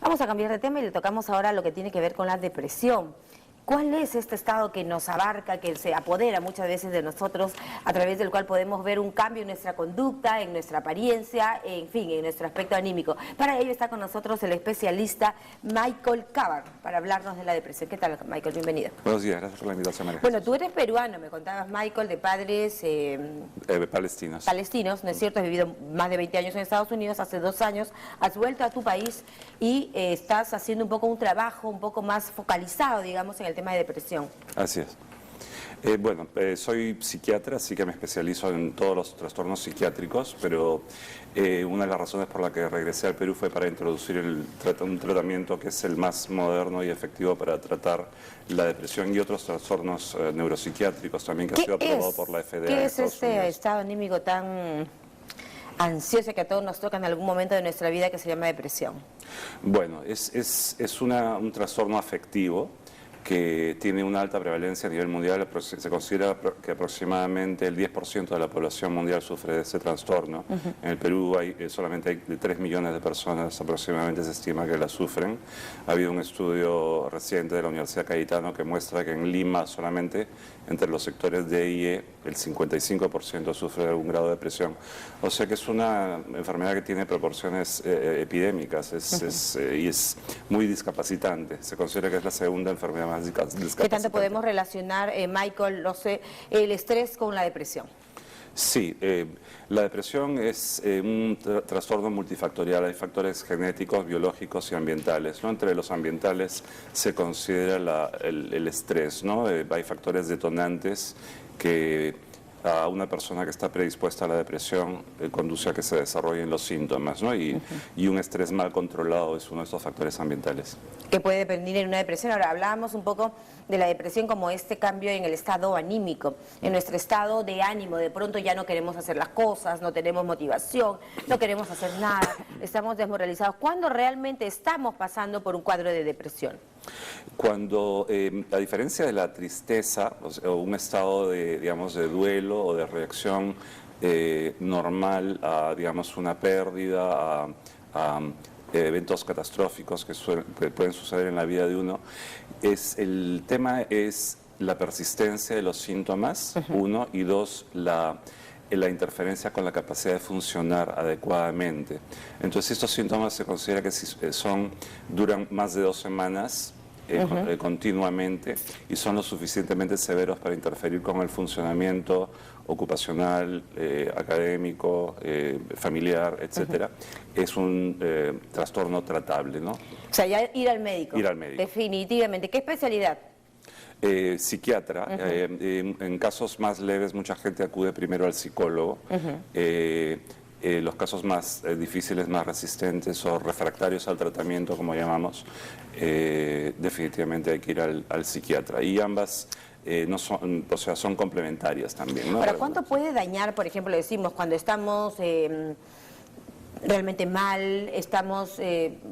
Vamos a cambiar de tema y le tocamos ahora lo que tiene que ver con la depresión. ¿Cuál es este estado que nos abarca, que se apodera muchas veces de nosotros, a través del cual podemos ver un cambio en nuestra conducta, en nuestra apariencia, en fin, en nuestro aspecto anímico? Para ello está con nosotros el especialista Michael Cabar, para hablarnos de la depresión. ¿Qué tal, Michael? Bienvenido. Buenos días, gracias por la invitación, María. Bueno, tú eres peruano, me contabas, Michael, de padres palestinos. Palestinos, ¿no es cierto? Has vivido más de 20 años en Estados Unidos, hace 2 años has vuelto a tu país y estás haciendo un poco un trabajo un poco más focalizado, digamos, en el tema de depresión. Así es. Soy psiquiatra, así que me especializo en todos los trastornos psiquiátricos, pero una de las razones por la que regresé al Perú fue para introducir un tratamiento que es el más moderno y efectivo para tratar la depresión y otros trastornos neuropsiquiátricos también, que ha sido aprobado por la FDA. ¿Qué es este estado anímico tan ansioso que a todos nos toca en algún momento de nuestra vida, que se llama depresión? Bueno, es un trastorno afectivo que tiene una alta prevalencia a nivel mundial. Se considera que aproximadamente el 10% de la población mundial sufre de ese trastorno. En el Perú solamente hay 3 millones de personas aproximadamente, se estima, que la sufren. Ha habido un estudio reciente de la Universidad Cayetano que muestra que en Lima solamente entre los sectores D y E el 55% sufre de algún grado de depresión. O sea que es una enfermedad que tiene proporciones epidémicas y es muy discapacitante. Se considera que es la segunda enfermedad más discapacitante. ¿Qué tanto podemos relacionar, Michael, el estrés con la depresión? Sí, la depresión es un trastorno multifactorial. Hay factores genéticos, biológicos y ambientales, ¿no? Entre los ambientales se considera el estrés, ¿no? Hay factores detonantes que a una persona que está predispuesta a la depresión conduce a que se desarrollen los síntomas, ¿no? Y un estrés mal controlado es uno de estos factores ambientales. Que puede dependir en una depresión. Ahora, hablábamos un poco de la depresión como este cambio en el estado anímico, en nuestro estado de ánimo. De pronto ya no queremos hacer las cosas, no tenemos motivación, no queremos hacer nada, estamos desmoralizados. ¿Cuándo realmente estamos pasando por un cuadro de depresión? Cuando, a diferencia de la tristeza, o un estado de, digamos, de duelo o de reacción normal a, digamos, una pérdida, a eventos catastróficos que pueden suceder en la vida de uno, el tema es la persistencia de los síntomas, uno, y dos, la interferencia con la capacidad de funcionar adecuadamente. Entonces estos síntomas se considera que duran más de 2 semanas continuamente y son lo suficientemente severos para interferir con el funcionamiento ocupacional, académico, familiar, etcétera. Es un trastorno tratable, ¿no? O sea, ya ir al médico. Ir al médico. Definitivamente. ¿Qué especialidad? Psiquiatra. En casos más leves mucha gente acude primero al psicólogo. Los casos más difíciles, más resistentes o refractarios al tratamiento, como llamamos, definitivamente hay que ir al psiquiatra. Y ambas son complementarias también, ¿no? Ahora, ¿cuánto puede dañar, por ejemplo, decimos, cuando estamos realmente mal, estamos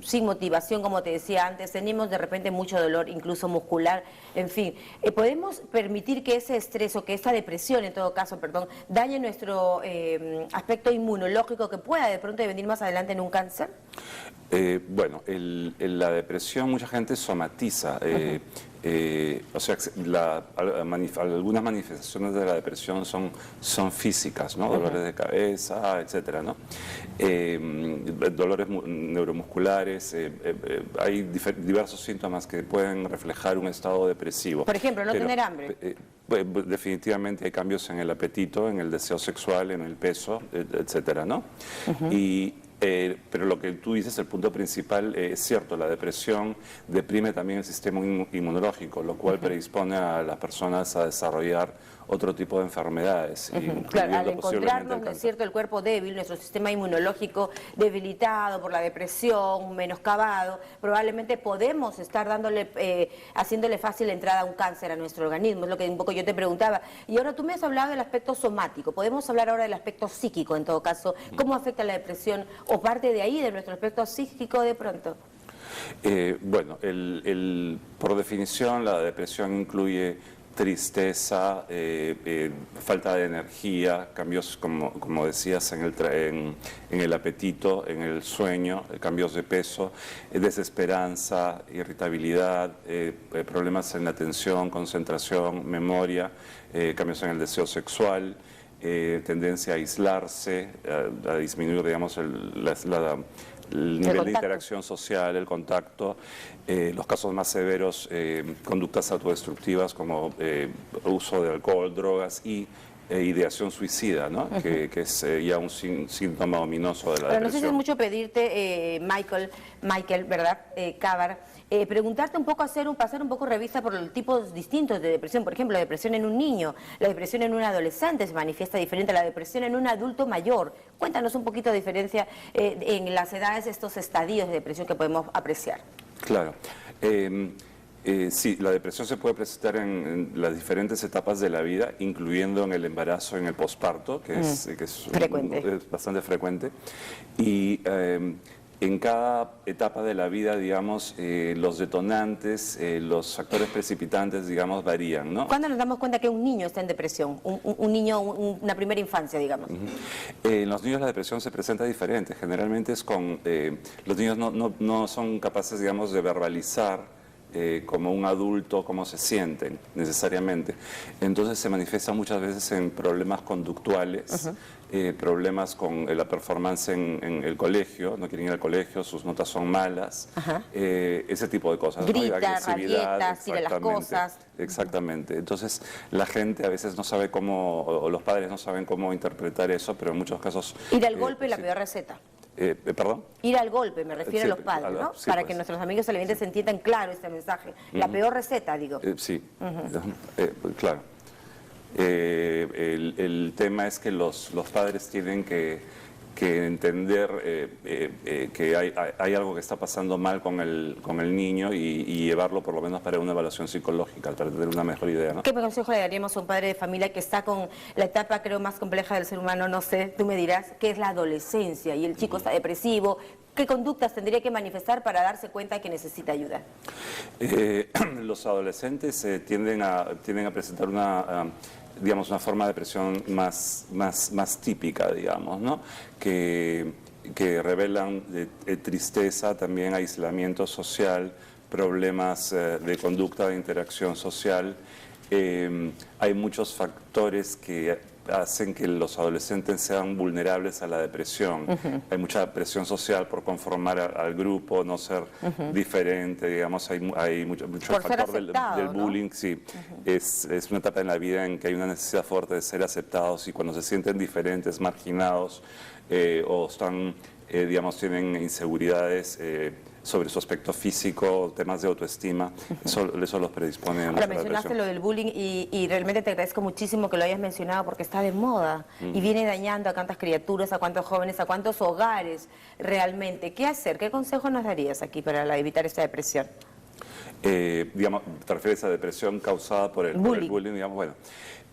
sin motivación, como te decía antes, tenemos de repente mucho dolor, incluso muscular, en fin, ¿podemos permitir que ese estrés o que esa depresión, en todo caso, perdón, dañe nuestro aspecto inmunológico, que pueda de pronto venir más adelante en un cáncer? La depresión mucha gente somatiza, o sea, algunas manifestaciones de la depresión son físicas, ¿no? Dolores de cabeza, etcétera, ¿no? Dolores neuromusculares, hay diversos síntomas que pueden reflejar un estado depresivo. Por ejemplo, no tener hambre. Definitivamente hay cambios en el apetito, en el deseo sexual, en el peso, etcétera, ¿no? Pero lo que tú dices, el punto principal, es cierto, la depresión deprime también el sistema inmunológico, lo cual predispone a las personas a desarrollar otro tipo de enfermedades. Claro, al encontrarnos, ¿no es cierto?, el cuerpo débil, nuestro sistema inmunológico debilitado por la depresión, menoscabado, probablemente podemos estar haciéndole fácil la entrada a un cáncer a nuestro organismo, es lo que un poco yo te preguntaba. Y ahora tú me has hablado del aspecto somático, podemos hablar ahora del aspecto psíquico, en todo caso, ¿cómo afecta la depresión o parte de ahí, de nuestro aspecto psíquico de pronto? Por definición, la depresión incluye tristeza, falta de energía, cambios, como decías, en el apetito, en el sueño, cambios de peso, desesperanza, irritabilidad, problemas en la atención, concentración, memoria, cambios en el deseo sexual, tendencia a aislarse, a disminuir, digamos, el nivel de interacción social, el contacto, los casos más severos, conductas autodestructivas como uso de alcohol, drogas y ideación suicida, ¿no? Que es ya un síntoma ominoso de la depresión. No sé si es mucho pedirte, Michael, ¿verdad? Cabar, preguntarte un poco, pasar un poco revista por los tipos distintos de depresión. Por ejemplo, la depresión en un niño, la depresión en un adolescente se manifiesta diferente a la depresión en un adulto mayor. Cuéntanos un poquito de diferencia en las edades, estos estadios de depresión que podemos apreciar. Claro. Sí, la depresión se puede presentar en las diferentes etapas de la vida, incluyendo en el embarazo, en el posparto, que es bastante frecuente. Y en cada etapa de la vida, digamos, los detonantes, los factores precipitantes, digamos, varían, ¿no? ¿Cuándo nos damos cuenta que un niño está en depresión? Un niño, una primera infancia, digamos. En los niños la depresión se presenta diferente. Generalmente es con... los niños no son capaces, digamos, de verbalizar como un adulto, cómo se sienten necesariamente. Entonces se manifiesta muchas veces en problemas conductuales, problemas con la performance en el colegio, no quieren ir al colegio, sus notas son malas, ese tipo de cosas. Grita, ¿no? rabietas, tira las cosas. Exactamente. Entonces la gente a veces no sabe cómo, o los padres no saben cómo interpretar eso, pero en muchos casos... Ir al golpe, la peor receta. ¿Perdón? Ir al golpe, me refiero a los padres, ¿no? Sí, para pues, que nuestros amigos televidentes entiendan claro este mensaje. La peor receta, digo. Sí, claro. El tema es que los padres tienen que entender que hay algo que está pasando mal con el niño y llevarlo por lo menos para una evaluación psicológica, para tener una mejor idea, ¿no? ¿Qué consejo le daríamos a un padre de familia que está con la etapa, creo, más compleja del ser humano? No sé, tú me dirás, que es la adolescencia y el chico está depresivo. ¿Qué conductas tendría que manifestar para darse cuenta que necesita ayuda? Los adolescentes tienden a presentar digamos, una forma de depresión más típica, digamos, ¿no? Que revelan tristeza, también aislamiento social, problemas de conducta de interacción social. Hay muchos factores que hacen que los adolescentes sean vulnerables a la depresión. Hay mucha presión social por conformar al grupo, no ser diferente, digamos, hay mucho factor del bullying, ¿no? Sí. Es una etapa en la vida en que hay una necesidad fuerte de ser aceptados y cuando se sienten diferentes, marginados o están, digamos, tienen inseguridades sobre su aspecto físico, temas de autoestima, eso los predispone a la depresión. Ahora, mencionaste lo del bullying y realmente te agradezco muchísimo que lo hayas mencionado porque está de moda y viene dañando a cuántas criaturas, a cuántos jóvenes, a cuántos hogares realmente. ¿Qué hacer? ¿Qué consejo nos darías aquí para evitar esta depresión? Digamos, ¿te refieres a depresión causada por el bullying? Digamos, bueno,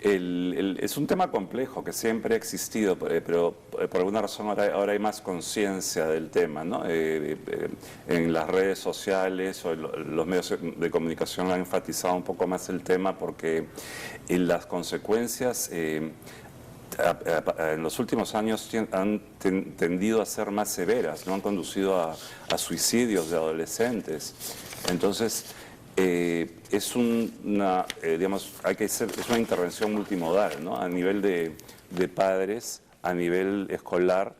es un tema complejo que siempre ha existido, pero por alguna razón ahora hay más conciencia del tema, ¿no? En las redes sociales o los medios de comunicación han enfatizado un poco más el tema porque las consecuencias en los últimos años han tendido a ser más severas, ¿no? Han conducido a suicidios de adolescentes. Entonces, es una intervención multimodal, ¿no? A nivel de padres, a nivel escolar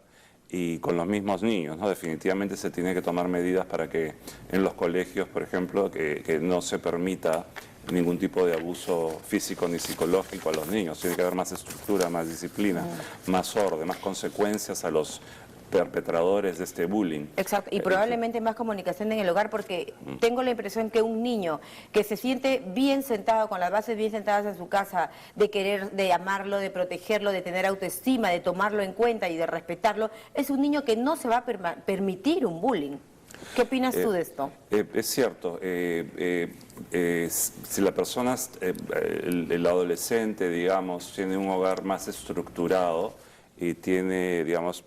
y con los mismos niños, ¿no? Definitivamente se tiene que tomar medidas para que en los colegios, por ejemplo, que no se permita ningún tipo de abuso físico ni psicológico a los niños. Tiene que haber más estructura, más disciplina, más orden, más consecuencias a los perpetradores de este bullying. Exacto, y probablemente más comunicación en el hogar, porque tengo la impresión que un niño que se siente bien sentado, con las bases bien sentadas en su casa, de amarlo, de protegerlo, de tener autoestima, de tomarlo en cuenta y de respetarlo, es un niño que no se va a permitir un bullying. ¿Qué opinas tú de esto? Es cierto, si la persona, el adolescente, digamos, tiene un hogar más estructurado y tiene, digamos,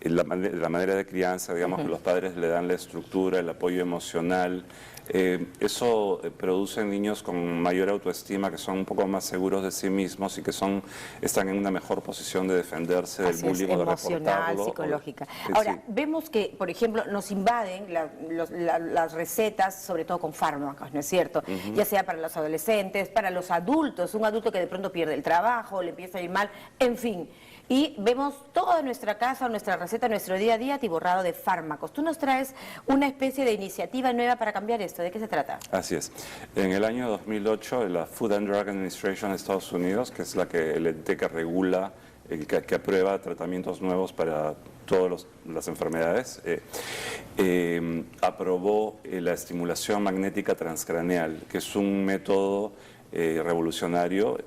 la manera de crianza, digamos, que los padres le dan la estructura, el apoyo emocional. Eso produce en niños con mayor autoestima, que son un poco más seguros de sí mismos y que están en una mejor posición de defenderse del bullying o de reportarlo. Psicológica. Ahora, vemos que, por ejemplo, nos invaden las recetas, sobre todo con fármacos, ¿no es cierto? Ya sea para los adolescentes, para los adultos, un adulto que de pronto pierde el trabajo, le empieza a ir mal, en fin. Y vemos toda nuestra casa, nuestra receta, nuestro día a día atiborrado de fármacos. Tú nos traes una especie de iniciativa nueva para cambiar esto. ¿De qué se trata? Así es. En el año 2008, la Food and Drug Administration de Estados Unidos, que es el ente que regula, que aprueba tratamientos nuevos para todas las enfermedades, aprobó la estimulación magnética transcraneal, que es un método revolucionario,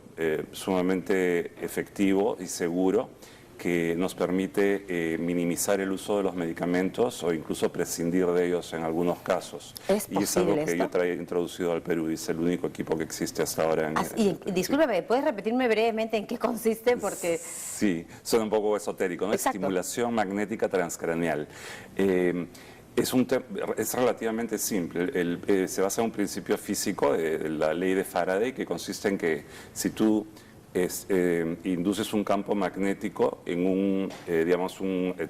sumamente efectivo y seguro, que nos permite minimizar el uso de los medicamentos o incluso prescindir de ellos en algunos casos. Y es algo que yo he introducido al Perú y es el único equipo que existe hasta ahora. Discúlpeme, ¿puedes repetirme brevemente en qué consiste? Porque sí, suena un poco esotérico, ¿no? Estimulación magnética transcraneal. Es relativamente simple. Se basa en un principio físico de la ley de Faraday, que consiste en que si tú induces un campo magnético en un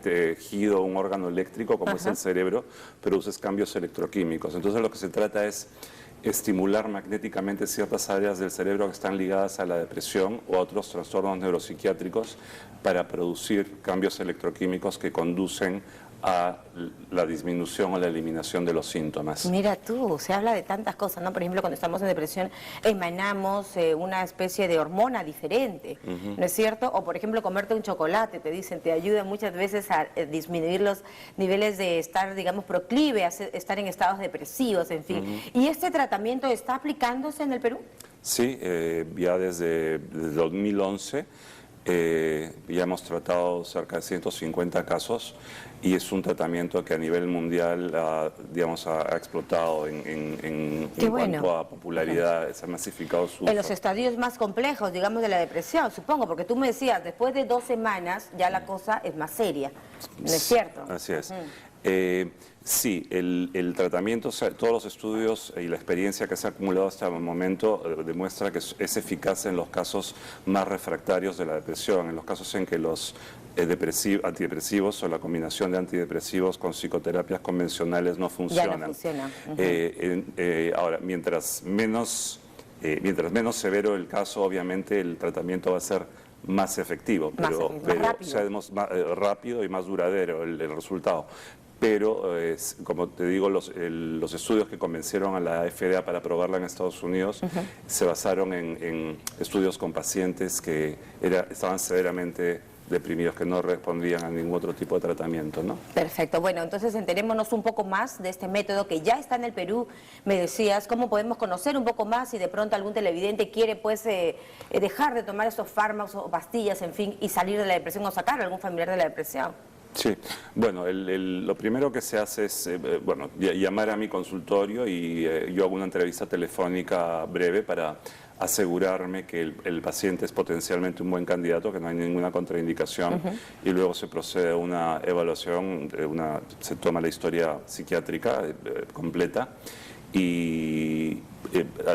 tejido, un órgano eléctrico, como es el cerebro, produces cambios electroquímicos. Entonces lo que se trata es estimular magnéticamente ciertas áreas del cerebro que están ligadas a la depresión o a otros trastornos neuropsiquiátricos para producir cambios electroquímicos que conducen a la disminución o la eliminación de los síntomas. Mira tú, se habla de tantas cosas, ¿no? Por ejemplo, cuando estamos en depresión emanamos una especie de hormona diferente, ¿no es cierto? O por ejemplo, comerte un chocolate, te dicen, te ayuda muchas veces a disminuir los niveles de estar, digamos, proclive a estar en estados depresivos, en fin. ¿Y este tratamiento está aplicándose en el Perú? Sí, ya desde 2011 ya hemos tratado cerca de 150 casos y es un tratamiento que a nivel mundial ha explotado en cuanto a popularidad, se ha masificado su uso. En los estadios más complejos, digamos, de la depresión, supongo, porque tú me decías, después de 2 semanas ya la cosa es más seria, ¿no es cierto? Así es. Sí, el tratamiento, todos los estudios y la experiencia que se ha acumulado hasta el momento demuestra que es eficaz en los casos más refractarios de la depresión, en los casos en que los antidepresivos o la combinación de antidepresivos con psicoterapias convencionales no funcionan. Ya no funciona. Ahora, mientras menos severo el caso, obviamente el tratamiento va a ser más efectivo, pero más rápido y más duradero el resultado. Pero, como te digo, los estudios que convencieron a la FDA para aprobarla en Estados Unidos se basaron en estudios con pacientes que estaban severamente deprimidos, que no respondían a ningún otro tipo de tratamiento, ¿no? Perfecto. Bueno, entonces enterémonos un poco más de este método que ya está en el Perú. Me decías, ¿cómo podemos conocer un poco más si de pronto algún televidente quiere pues dejar de tomar estos fármacos o pastillas, en fin, y salir de la depresión o sacar a algún familiar de la depresión? Sí, bueno, lo primero que se hace es llamar a mi consultorio y yo hago una entrevista telefónica breve para asegurarme que el paciente es potencialmente un buen candidato, que no hay ninguna contraindicación, y luego se procede a una evaluación, se toma la historia psiquiátrica completa y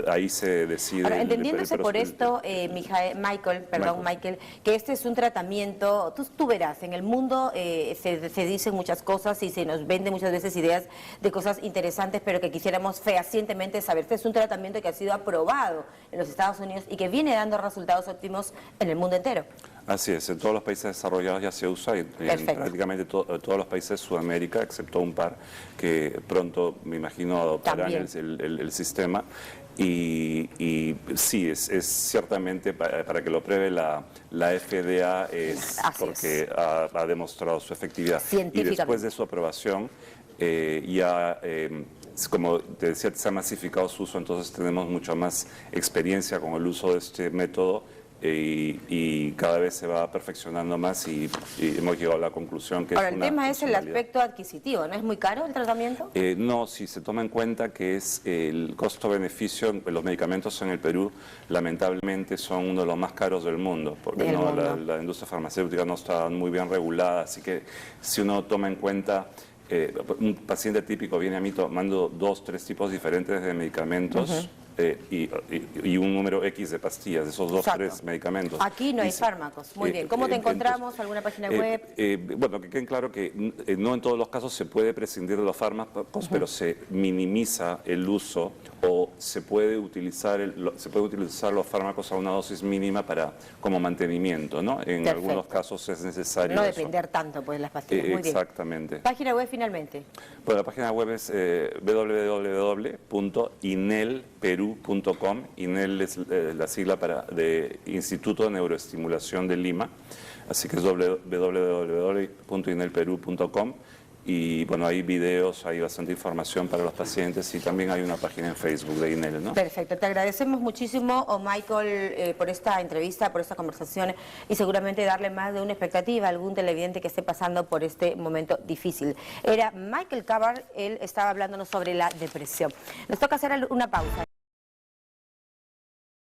ahí se decide. Ahora, entendiéndose por esto, Michael, que este es un tratamiento, tú verás, en el mundo se dicen muchas cosas y se nos venden muchas veces ideas de cosas interesantes, pero que quisiéramos fehacientemente saber. Este es un tratamiento que ha sido aprobado en los Estados Unidos y que viene dando resultados óptimos en el mundo entero. Así es, en todos los países desarrollados ya se usa, y en prácticamente todos los países de Sudamérica, excepto un par que pronto, me imagino, adoptarán el sistema. Y sí, es ciertamente para que lo pruebe la FDA, porque ha demostrado su efectividad. Y después de su aprobación, como te decía, se ha masificado su uso, entonces tenemos mucha más experiencia con el uso de este método y cada vez se va perfeccionando más y hemos llegado a la conclusión que Ahora, es el una tema es el funcionalidad. aspecto adquisitivo, ¿no es muy caro el tratamiento? No, si se toma en cuenta que es el costo-beneficio, los medicamentos en el Perú lamentablemente son uno de los más caros del mundo, porque Del mundo. La industria farmacéutica no está muy bien regulada, así que si uno toma en cuenta, un paciente típico viene a mí tomando 2, 3 tipos diferentes de medicamentos, y un número X de pastillas, esos 2, Exacto. 3 medicamentos. Aquí no hay fármacos. Muy bien. ¿Cómo te encontramos? ¿Alguna página web? Bueno, que queden claro que no en todos los casos se puede prescindir de los fármacos, pero se minimiza el uso o se puede utilizar los fármacos a una dosis mínima como mantenimiento, ¿no? En Perfecto. algunos casos es necesario No eso. depender tanto pues, de las pastillas. Muy bien. Exactamente. Página web finalmente. Bueno, la página web es www.inelperu.com. INEL es la sigla de Instituto de Neuroestimulación de Lima, así que es www.inelperu.com. Y bueno, hay videos, hay bastante información para los pacientes y también hay una página en Facebook de INEL, ¿no? Perfecto, te agradecemos muchísimo, Michael, por esta entrevista, por esta conversación y seguramente darle más de una expectativa a algún televidente que esté pasando por este momento difícil. Era Michael Cabar, él estaba hablándonos sobre la depresión. Nos toca hacer una pausa.